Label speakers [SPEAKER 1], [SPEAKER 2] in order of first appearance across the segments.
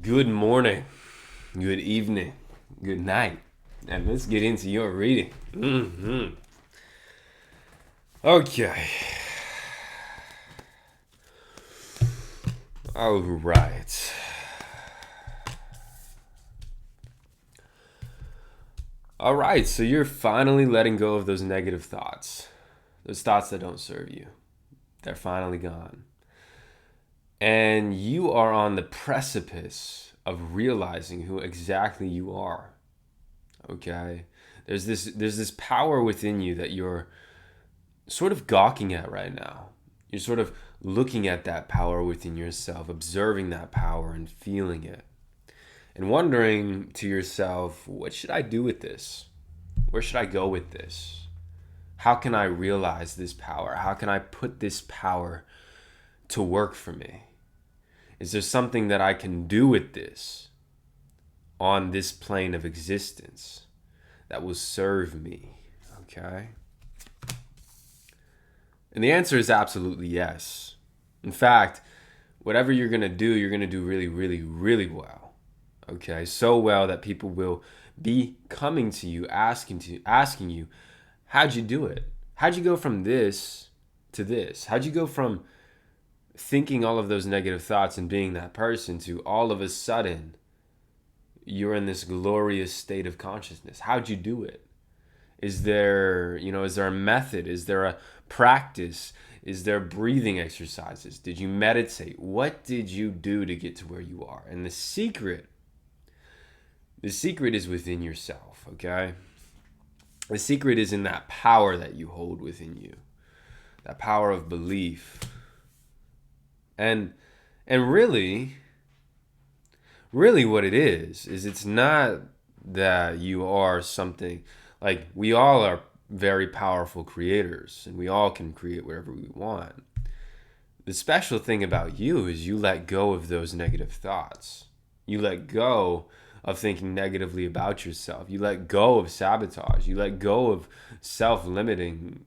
[SPEAKER 1] Good morning, good evening, good night, and let's get into your reading. Okay. All right. All right, so you're finally letting go of those negative thoughts, those thoughts that don't serve you. They're finally gone. And you are on the precipice of realizing who exactly you are. Okay? There's this power within you that you're sort of gawking at right now. You're sort of looking at that power within yourself, observing that power and feeling it, and wondering to yourself, what should I do with this? Where should I go with this? How can I realize this power? How can I put this power to work for me? Is there something that I can do with this on this plane of existence that will serve me? Okay? And the answer is absolutely yes. In fact, whatever you're going to do really, really, really well. Okay? So well that people will be coming to you, asking you, how'd you do it? How'd you go from this to this? How'd you go from thinking all of those negative thoughts and being that person to all of a sudden you're in this glorious state of consciousness? How'd you do it? Is there a method? Is there a practice? Is there breathing exercises? Did you meditate? What did you do to get to where you are? And the secret is within yourself, okay? The secret is in that power that you hold within you. That power of belief. And really what it is it's not that you are something like we all are very powerful creators and we all can create whatever we want. The special thing about you is you let go of those negative thoughts. You let go of thinking negatively about yourself. You let go of sabotage. You let go of limiting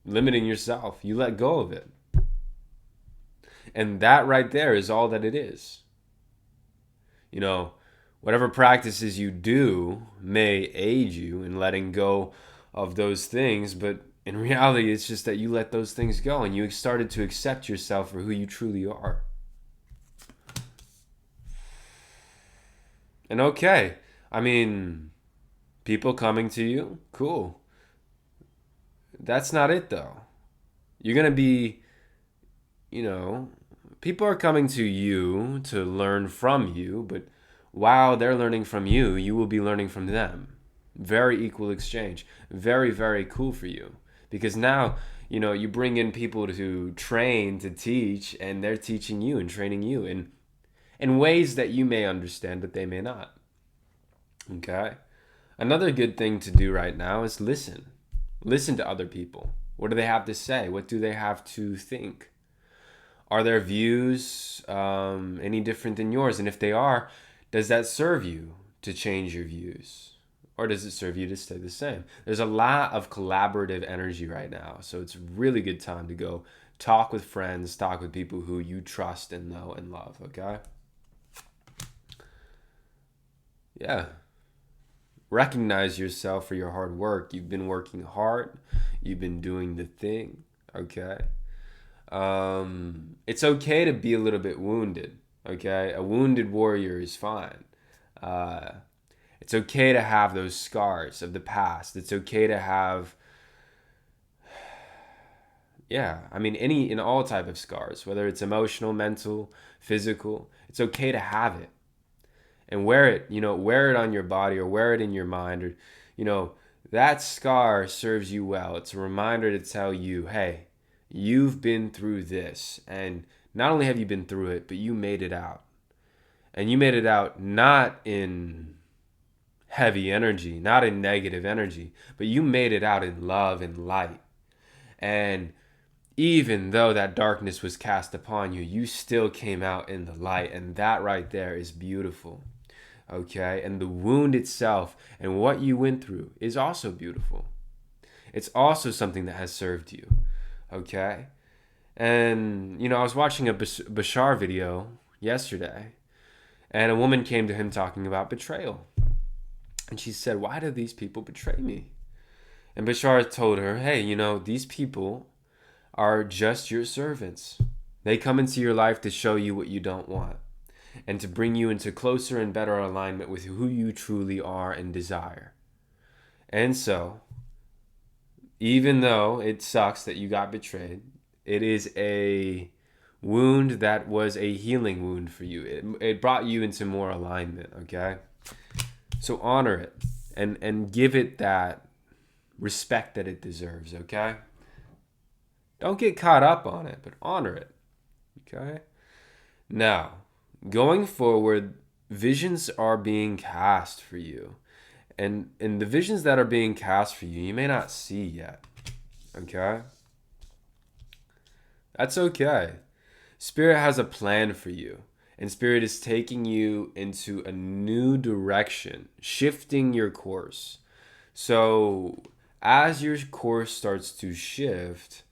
[SPEAKER 1] yourself. You let go of it. And that right there is all that it is. Whatever practices you do may aid you in letting go of those things, but in reality, it's just that you let those things go and you started to accept yourself for who you truly are. And okay, I mean, people coming to you, cool. That's not it though. You're going to be, you know, people are coming to you to learn from you, but while they're learning from you, you will be learning from them. Very equal exchange. Very, very cool for you. Because now, you bring in people to train, to teach, and they're teaching you and training you in ways that you may understand, but they may not. Okay? Another good thing to do right now is listen. Listen to other people. What do they have to say? What do they have to think? Are their views any different than yours? And if they are, does that serve you to change your views? Or does it serve you to stay the same? There's a lot of collaborative energy right now. So it's a really good time to go talk with friends, talk with people who you trust and know and love, okay? Yeah. Recognize yourself for your hard work. You've been working hard. You've been doing the thing, okay? It's okay to be a little bit wounded, okay? A wounded warrior is fine. It's okay to have those scars of the past. It's okay to have, in all type of scars, whether it's emotional, mental, physical. It's okay to have it and wear it on your body or wear it in your mind, or, that scar serves you well. It's a reminder to tell you, hey, you've been through this, and not only have you been through it, but you made it out. And you made it out not in heavy energy, not in negative energy, but you made it out in love and light. And even though that darkness was cast upon you, you still came out in the light. And that right there is beautiful. Okay? And the wound itself and what you went through is also beautiful. It's also something that has served you. Okay? And, I was watching a Bashar video yesterday, And a woman came to him talking about betrayal. And she said, why do these people betray me? And Bashar told her, hey, these people are just your servants. They come into your life to show you what you don't want and to bring you into closer and better alignment with who you truly are and desire. And so, even though it sucks that you got betrayed, it is a wound that was a healing wound for you. It brought you into more alignment, okay? So honor it and give it that respect that it deserves, okay? Don't get caught up on it, but honor it, okay? Now, going forward, visions are being cast for you. And the visions that are being cast for you, you may not see yet, okay? That's okay. Spirit has a plan for you. And Spirit is taking you into a new direction, shifting your course. So as your course starts to shift,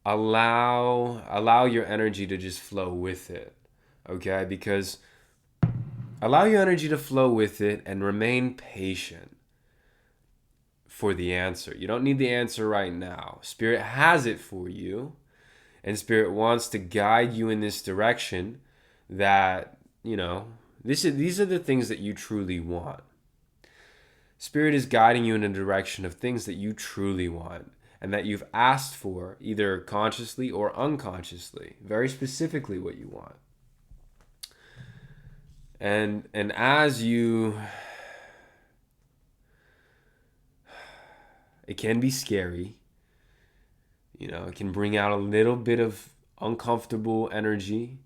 [SPEAKER 1] allow your energy to just flow with it. Okay? Because allow your energy to flow with it and remain patient for the answer. You don't need the answer right now. Spirit has it for you. And Spirit wants to guide you in this direction that, these are the things that you truly want. Spirit is guiding you in a direction of things that you truly want and that you've asked for, either consciously or unconsciously, very specifically what you want. And as you, it can be scary. It can bring out a little bit of uncomfortable energy,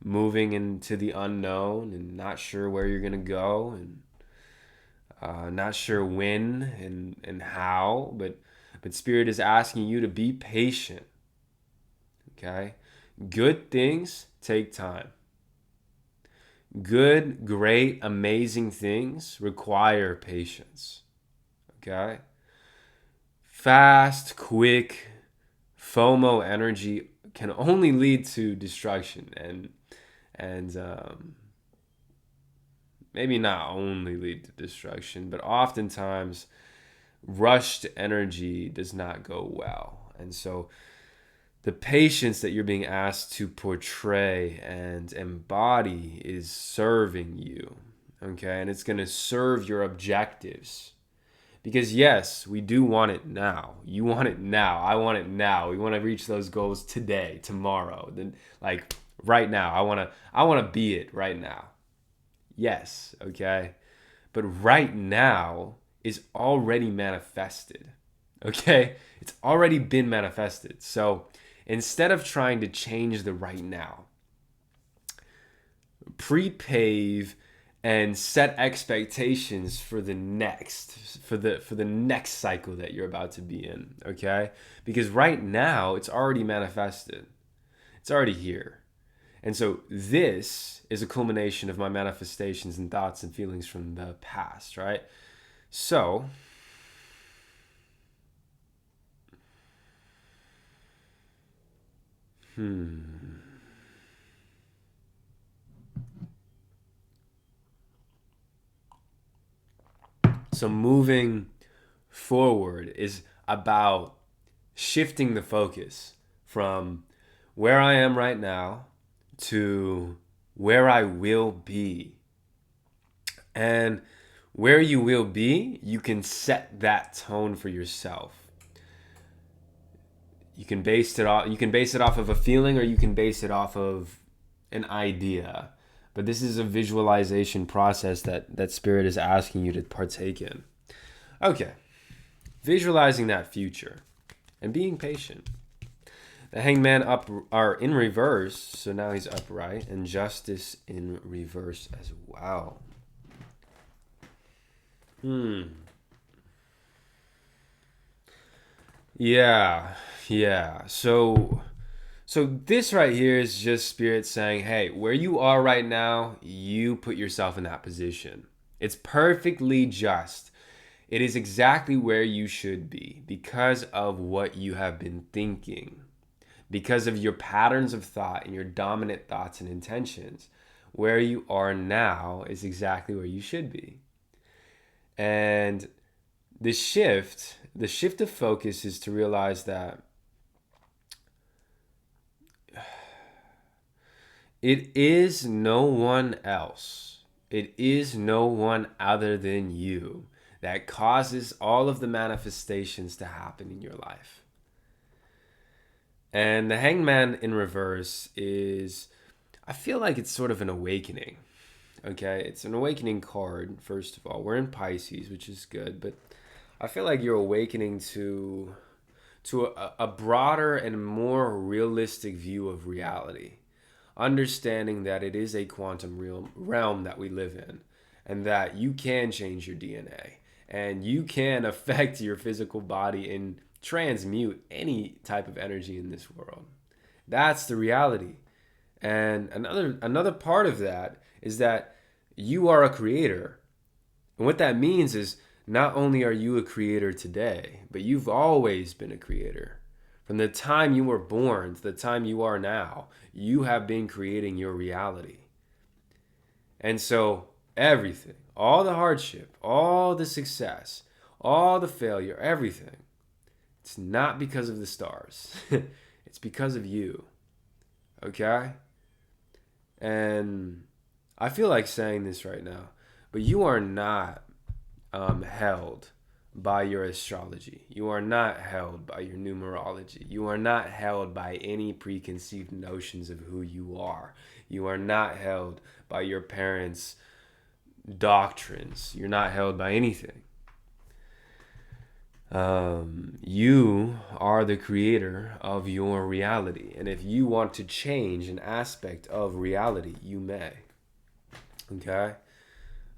[SPEAKER 1] moving into the unknown and not sure where you're going to go and not sure when and how, but Spirit is asking you to be patient, okay? Good things take time. Good, great, amazing things require patience, okay? Fast, quick, FOMO energy can only lead to destruction and maybe not only lead to destruction, but oftentimes rushed energy does not go well. And so the patience that you're being asked to portray and embody is serving you, okay? And it's going to serve your objectives. Because yes, we do want it now. You want it now. I want it now. We want to reach those goals today, tomorrow, then right now. I want to be it right now. Yes, okay? But right now is already manifested. Okay? It's already been manifested. So, instead of trying to change the right now, pre-pave and set expectations for the next cycle that you're about to be in, okay? Because right now it's already manifested. It's already here. And so this is a culmination of my manifestations and thoughts and feelings from the past, right? So So moving forward is about shifting the focus from where I am right now to where I will be. And where you will be, you can set that tone for yourself. You can base it off of a feeling, or you can base it off of an idea. But this is a visualization process that Spirit is asking you to partake in. Okay. Visualizing that future and being patient. The Hangman are in reverse, so now he's upright, and Justice in reverse as well. Yeah. So this right here is just Spirit saying, hey, where you are right now, you put yourself in that position. It's perfectly just. It is exactly where you should be because of what you have been thinking, because of your patterns of thought and your dominant thoughts and intentions. where you are now is exactly where you should be. And the shift of focus is to realize that it is no one else. It is no one other than you that causes all of the manifestations to happen in your life. And the Hangman in reverse is, I feel like it's sort of an awakening. Okay, it's an awakening card, first of all. We're in Pisces, which is good, but I feel like you're awakening to a broader and more realistic view of reality. Understanding that it is a quantum realm that we live in, and that you can change your DNA, and you can affect your physical body and transmute any type of energy in this world. That's the reality. And another part of that is that you are a creator. And what that means is not only are you a creator today, but you've always been a creator. From the time you were born to the time you are now, you have been creating your reality. And so everything, all the hardship, all the success, all the failure, everything, it's not because of the stars. It's because of you. Okay? And I feel like saying this right now, but you are not held by your astrology. You are not held by your numerology. You are not held by any preconceived notions of who you are. You are not held by your parents' doctrines. You're not held by anything. You are the creator of your reality. And if you want to change an aspect of reality, you may. Okay?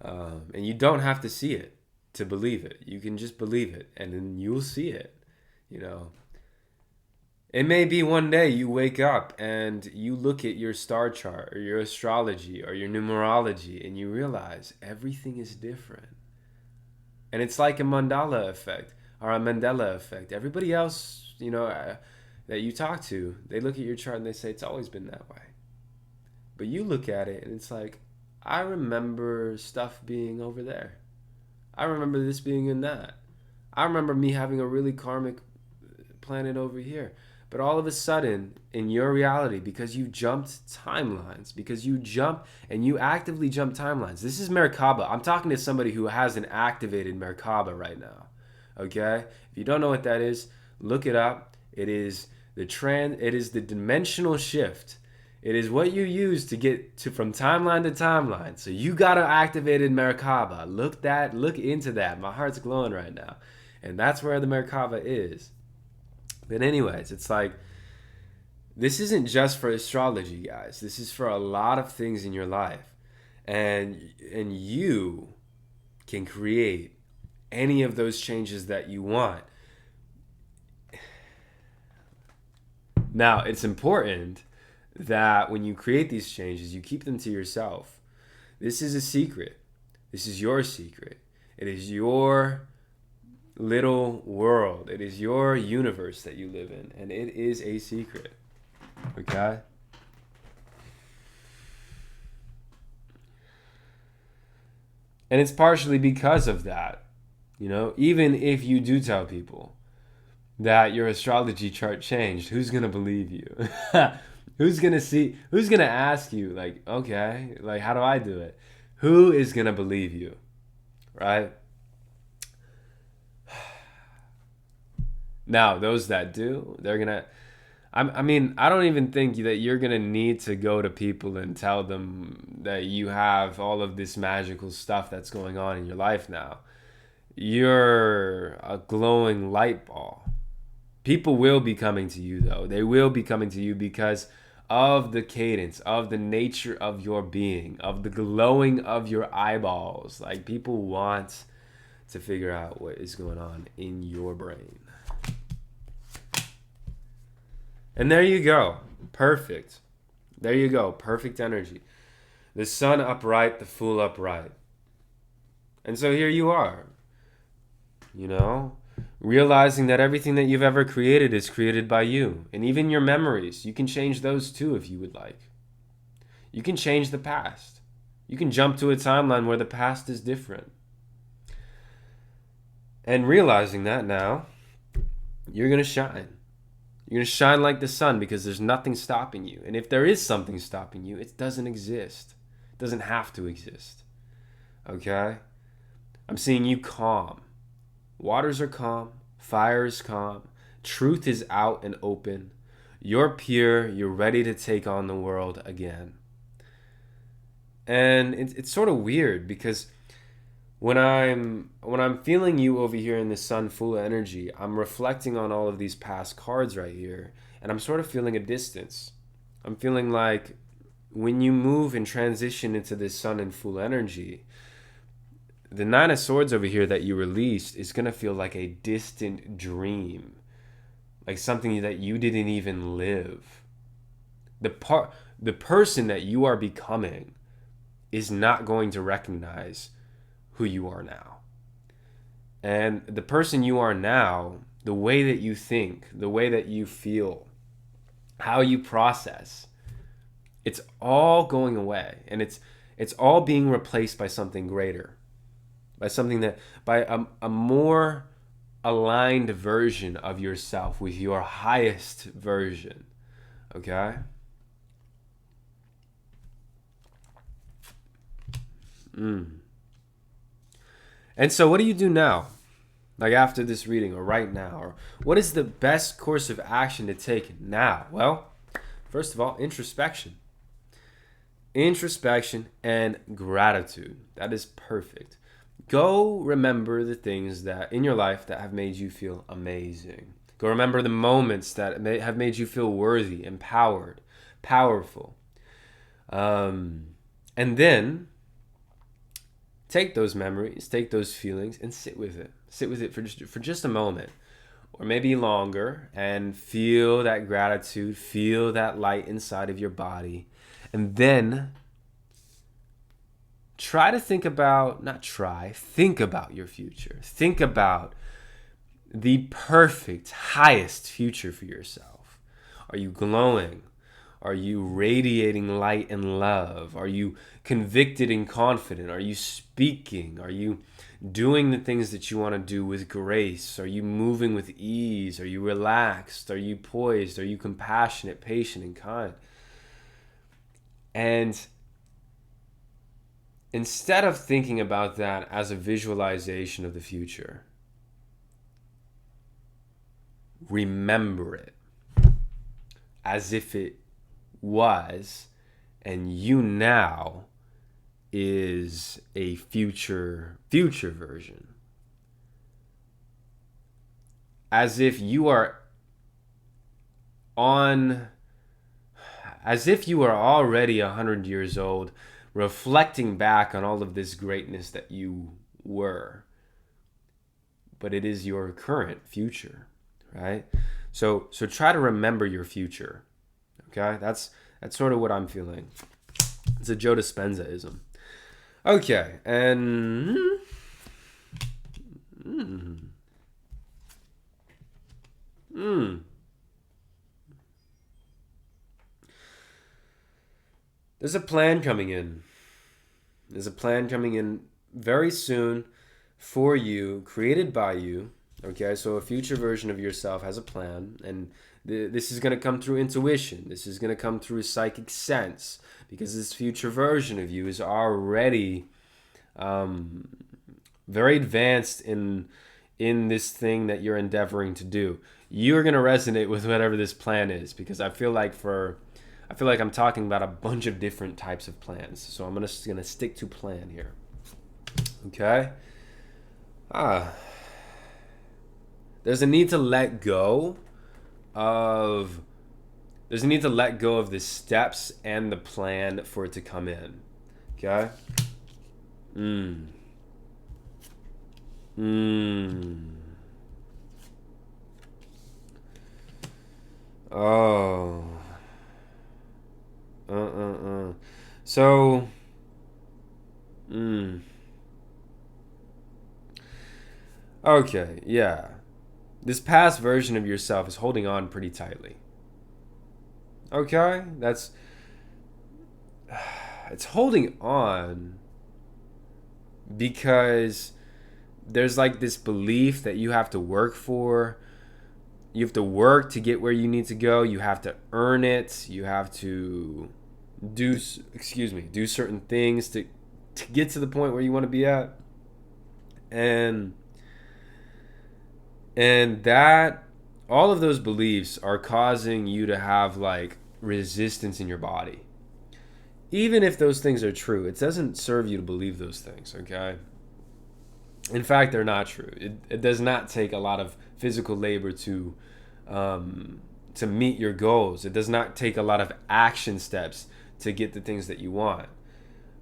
[SPEAKER 1] And you don't have to see it to believe it. You can just believe it, and then you'll see it. You know, it may be one day you wake up and you look at your star chart or your astrology or your numerology and you realize everything is different. And it's like a Mandela effect or a Mandela effect. Everybody else, that you talk to, they look at your chart and they say it's always been that way. But you look at it and it's like, I remember stuff being over there. I remember this being in that. I remember me having a really karmic planet over here. But all of a sudden, in your reality, because you jumped timelines, because you jump and you actively jump timelines. This is Merkaba. I'm talking to somebody who has an activated Merkaba right now. Okay? If you don't know what that is, look it up. It is the dimensional shift. It is what you use to get to from timeline to timeline. So you got to activated Merkaba. Look into that. My heart's glowing right now. And that's where the Merkaba is. But anyways, it's like, this isn't just for astrology, guys. This is for a lot of things in your life. And you can create any of those changes that you want. Now, it's important that when you create these changes, you keep them to yourself. This is a secret. This is your secret. It is your little world. It is your universe that you live in, and it is a secret. Okay? And it's partially because of that. Even if you do tell people that your astrology chart changed, who's going to believe you? Who's going to ask you, like, okay, like, how do I do it? Who is going to believe you? Right? Now, those that do, they're going to, I don't even think that you're going to need to go to people and tell them that you have all of this magical stuff that's going on in your life now. You're a glowing light ball. People will be coming to you, though. They will be coming to you because of the cadence, of the nature of your being, of the glowing of your eyeballs. Like, people want to figure out what is going on in your brain. And there you go. Perfect. There you go. Perfect energy. The sun upright, the fool upright. And so here you are. Realizing that everything that you've ever created is created by you. And even your memories, you can change those too if you would like. You can change the past. You can jump to a timeline where the past is different. And realizing that now, you're going to shine. You're going to shine like the sun because there's nothing stopping you. And if there is something stopping you, it doesn't exist. It doesn't have to exist. Okay? I'm seeing you calm. Waters are calm. Fire is calm. Truth is out and open. You're pure. You're ready to take on the world again. And it's sort of weird because when I'm feeling you over here in the sun full of energy, I'm reflecting on all of these past cards right here, and I'm sort of feeling a distance. I'm feeling like when you move and transition into this sun in full energy, the Nine of Swords over here that you released is going to feel like a distant dream, like something that you didn't even live. The person that you are becoming is not going to recognize who you are now. And the person you are now, the way that you think, the way that you feel, how you process, it's all going away. And it's all being replaced by something greater. By a more aligned version of yourself with your highest version. Okay? And so what do you do now? Like after this reading or right now? Or what is the best course of action to take now? Well, first of all, introspection. Introspection and gratitude. That is perfect. Go remember the things that in your life that have made you feel amazing. Go remember the moments that have made you feel worthy, empowered, powerful. And then take those memories, take those feelings, and sit with it. Sit with it for just a moment, or maybe longer, and feel that gratitude, feel that light inside of your body. And then think about your future. Think about the perfect, highest future for yourself. Are you glowing? Are you radiating light and love? Are you convicted and confident? Are you speaking? Are you doing the things that you want to do with grace? Are you moving with ease? Are you relaxed? Are you poised? Are you compassionate, patient, and kind? And instead of thinking about that as a visualization of the future, remember it as if it was, and you now is a future version. As if you are already 100 years old, reflecting back on all of this greatness that you were. But it is your current future, right? So try to remember your future. Okay? That's sort of what I'm feeling. It's a Joe Dispenza-ism. Okay, and there's a plan coming in. There's a plan coming in very soon for you, created by you. Okay, so a future version of yourself has a plan, and this is going to come through intuition. This is going to come through psychic sense, because this future version of you is already very advanced in this thing that you're endeavoring to do. You're going to resonate with whatever this plan is, because I feel like I'm talking about a bunch of different types of plans. So I'm just going to stick to plan here. Okay? There's a need to let go of the steps and the plan for it to come in. Okay? Oh. So, okay, yeah. This past version of yourself is holding on pretty tightly. Okay? it's holding on because there's like this belief that you have to work for. You have to work to get where you need to go. You have to earn it. You have to do certain things to get to the point where you want to be at. And that all of those beliefs are causing you to have like resistance in your body. Even if those things are true, it doesn't serve you to believe those things, okay? In fact, they're not true. It does not take a lot of physical labor to meet your goals. It does not take a lot of action steps to get the things that you want.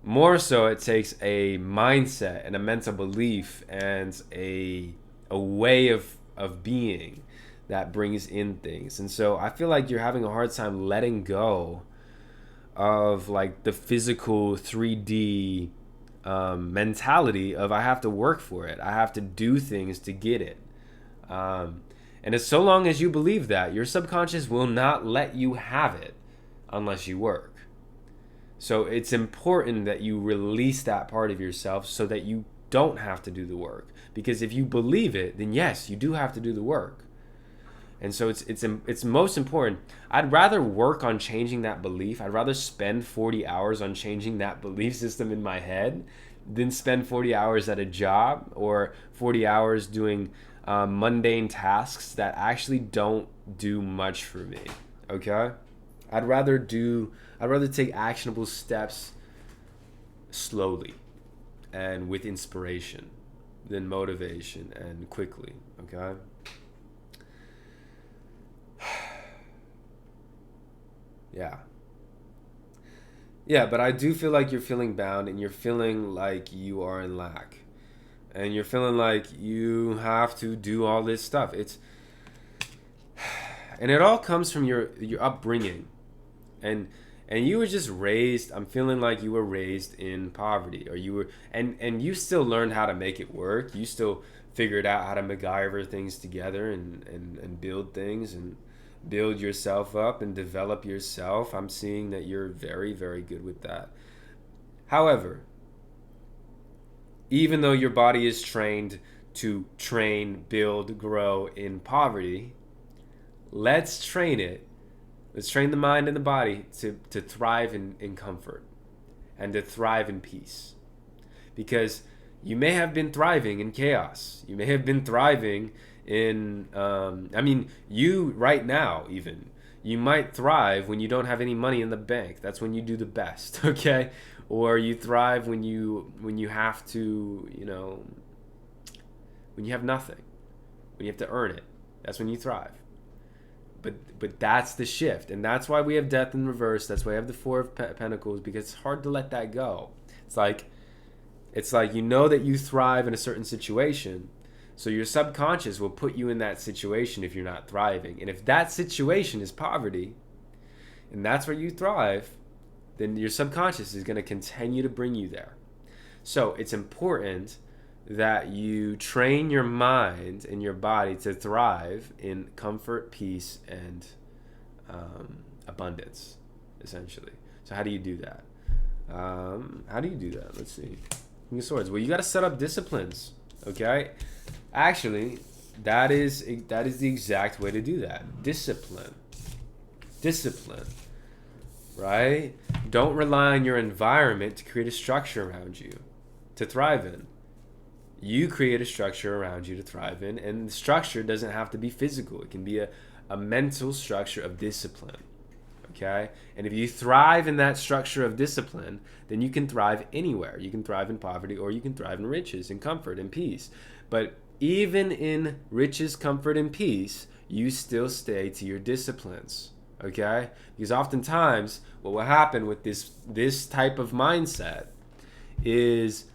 [SPEAKER 1] More so, it takes a mindset and a mental belief and a way of being that brings in things. And so I feel like you're having a hard time letting go of like the physical 3D mentality of I have to work for it. I have to do things to get it. And as so long as you believe that, your subconscious will not let you have it unless you work. So it's important that you release that part of yourself so that you don't have to do the work. Because if you believe it, then yes, you do have to do the work. And so it's most important. I'd rather work on changing that belief. I'd rather spend 40 hours on changing that belief system in my head than spend 40 hours at a job or 40 hours doing mundane tasks that actually don't do much for me. Okay? I'd rather take actionable steps slowly and with inspiration than motivation and quickly. Okay? Yeah, but I do feel like you're feeling bound and you're feeling like you are in lack. And you're feeling like you have to do all this stuff. And it all comes from your upbringing. And you were just raised, I'm feeling like you were raised in poverty, or you were and you still learned how to make it work. You still figured out how to MacGyver things together and build things and build yourself up and develop yourself. I'm seeing that you're very, very good with that. However, even though your body is trained to train, build, grow in poverty, let's train it. Let's train the mind and the body to thrive in comfort and to thrive in peace. Because you may have been thriving in chaos. You may have been thriving in, you right now, even. You might thrive when you don't have any money in the bank. That's when you do the best, okay? Or you thrive when you have to, when you have nothing, when you have to earn it. That's when you thrive. But that's the shift, and that's why we have death in reverse. That's why we have the Four of Pentacles, because it's hard to let that go. It's like you know that you thrive in a certain situation, so your subconscious will put you in that situation if you're not thriving. And if that situation is poverty, and that's where you thrive, then your subconscious is going to continue to bring you there. So it's important that you train your mind and your body to thrive in comfort, peace, and abundance, essentially. So how do you do that? Let's see. King of Swords. Well, you got to set up disciplines, okay? Actually, that is the exact way to do that. Discipline, right? Don't rely on your environment to create a structure around you to thrive in. You create a structure around you to thrive in, and the structure doesn't have to be physical. It can be a mental structure of discipline, okay? And if you thrive in that structure of discipline, then you can thrive anywhere. You can thrive in poverty, or you can thrive in riches and comfort and peace. But even in riches, comfort, and peace, you still stay to your disciplines, okay? Because oftentimes what will happen with this type of mindset is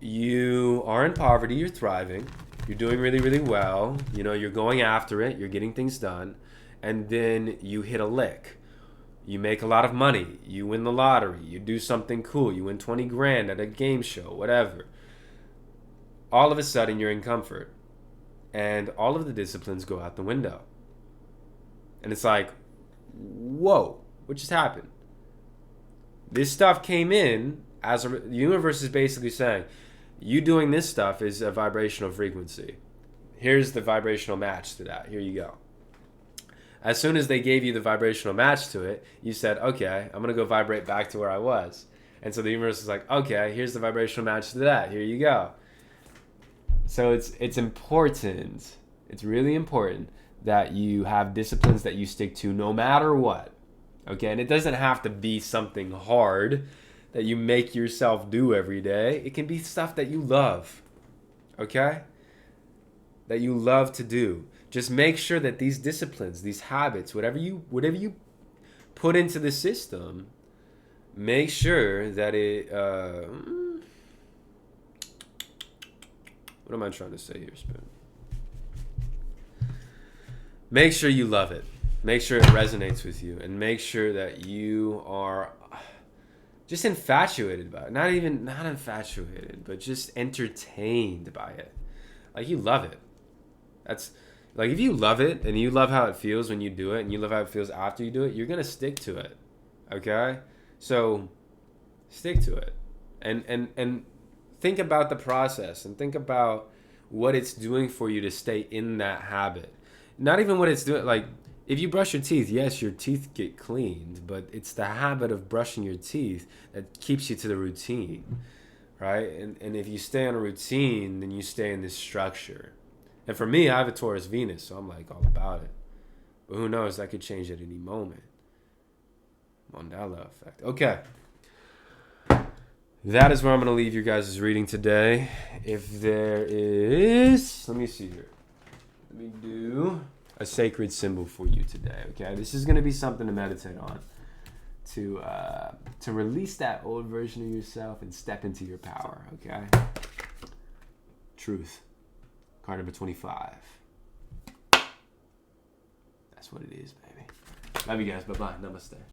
[SPEAKER 1] you are in poverty, you're thriving, you're doing really, really well, you're going after it, you're getting things done, and then you hit a lick. You make a lot of money, you win the lottery, you do something cool, you win 20 grand at a game show, whatever. All of a sudden you're in comfort, and all of the disciplines go out the window. And it's like, whoa, what just happened? This stuff came in as the universe is basically saying, you doing this stuff is a vibrational frequency. Here's the vibrational match to that. Here you go. As soon as they gave you the vibrational match to it, you said, okay, I'm going to go vibrate back to where I was. And so the universe is like, okay, here's the vibrational match to that. Here you go. So it's important. It's really important that you have disciplines that you stick to no matter what. Okay, and it doesn't have to be something hard that you make yourself do every day. It can be stuff that you love. Okay? That you love to do. Just make sure that these disciplines, these habits, whatever you put into the system, make sure that it what am I trying to say here, Spoon? Make sure you love it. Make sure it resonates with you, and make sure that you are just infatuated by it. Not infatuated, but just entertained by it. Like, you love it. That's like, if you love it and you love how it feels when you do it and you love how it feels after you do it, you're going to stick to it. Okay? So stick to it. And think about the process and think about what it's doing for you to stay in that habit. Not even what it's doing, like, if you brush your teeth, yes, your teeth get cleaned, but it's the habit of brushing your teeth that keeps you to the routine, right? And if you stay on a routine, then you stay in this structure. And for me, I have a Taurus Venus, so I'm like all about it. But who knows, that could change at any moment. Mandela effect. Okay. That is where I'm going to leave you guys' reading today. If there is, let me see here. Let me do a sacred symbol for you today, okay? This is going to be something to meditate on, to release that old version of yourself and step into your power, okay? Truth. Card number 25. That's what it is, baby. Love you guys. Bye-bye. Namaste.